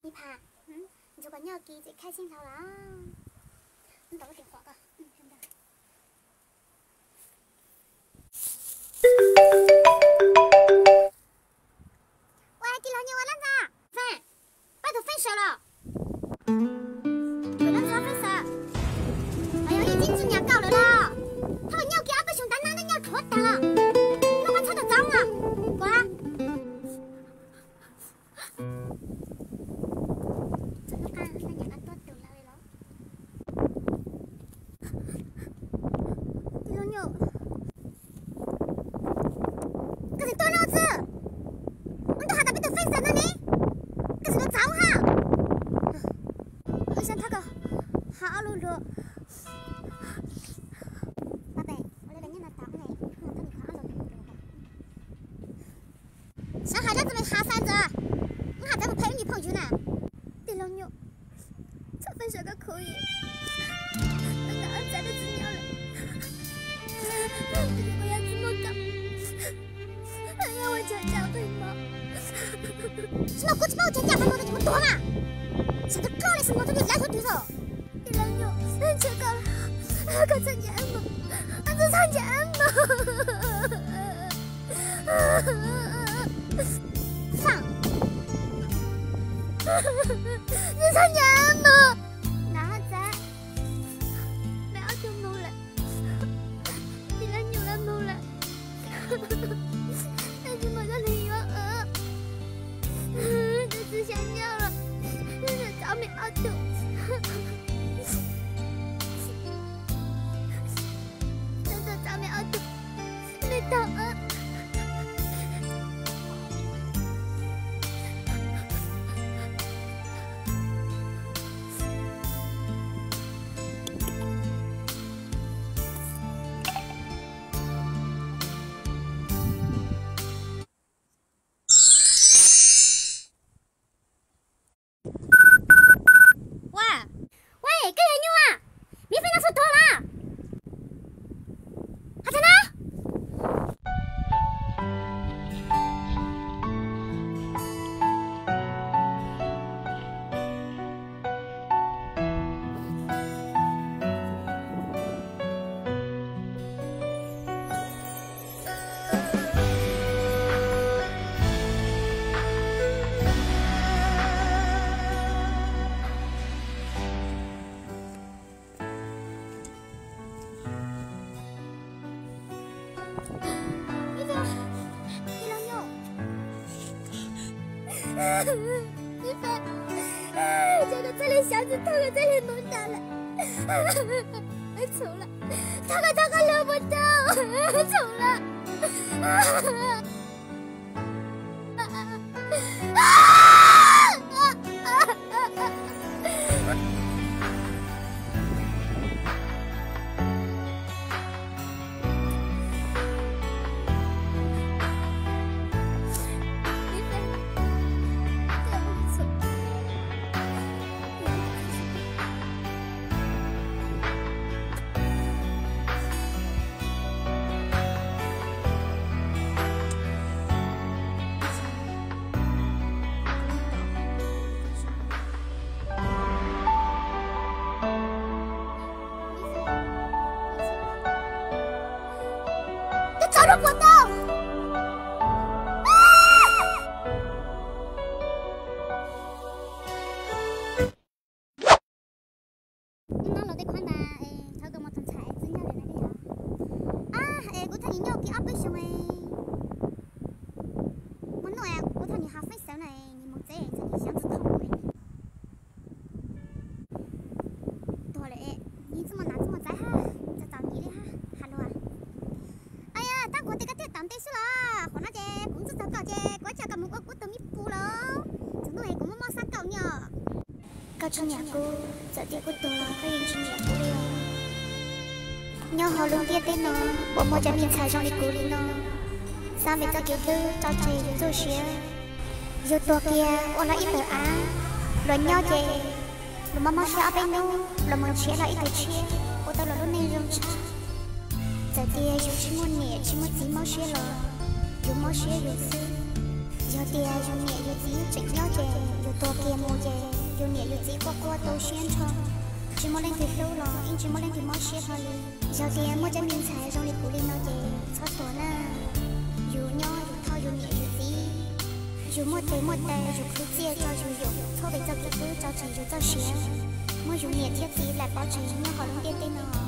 你怕？你就把尿给最开心好了啊！你打个电话吧。现在。喂，给老娘我啷子？分，拜托分手了。为啷子要分手？哎呀，已经人家搞了啦！他把尿给阿伯兄弟拿的尿脱掉了，我把擦得脏啊！过来。小孩子们下山子，我还在不陪女朋友呢。对老娘，才分手个可以，那俺在的子鸟了。我要怎么搞？还要我讲对吗？什么过去把我讲假话弄得这么多嘛？现在搞的是我这个烂手对手。对老娘，求搞了，我可参加嘛？俺就参加嘛？放！你参加嘛？哪在？没有就冇了，你来牛了冇了，那就冇得理由这次想尿了，这早没熬酒，这早没熬酒，没到你烦，这个这里小子头个这里蒙大了，丑了，他个留不到，丑了。找着不到。那老得看吧，他跟我同菜子鸟来了呀。我睇你鸟给阿伯兄我弄我睇你下分手呢，你冇这你想子头多嘞，你怎么拿这么在哈？这找你的哈，hello啊。我这个铁蛋对是啦，和那只公子找搞只，我家个木我都没补了，真的係咁冇啥搞呢。搞出年姑，这啲骨多了，可以吃年姑了。鸟好路邊的呢，我冇在面菜上的鼓勵呢。三位在叫佢找這有做學，有多嘅我來一頭啊，亂鳥嘅，我媽媽學阿伯呢，我冇學了一頭學，我到了路內容差。在地有起么年，起么鸡毛血了，有毛血有丝，有地有年有地真了解。有多给么子，有年有几个个都宣传，只么能给漏了，因只么能给冒些好哩。要点么子名菜让你鼓励那子，错错呢。有鸟有套有年有鸡，有么得么得有口子照有有，错为这个不照成有照些。我有年天子来保证，我好能点点呢。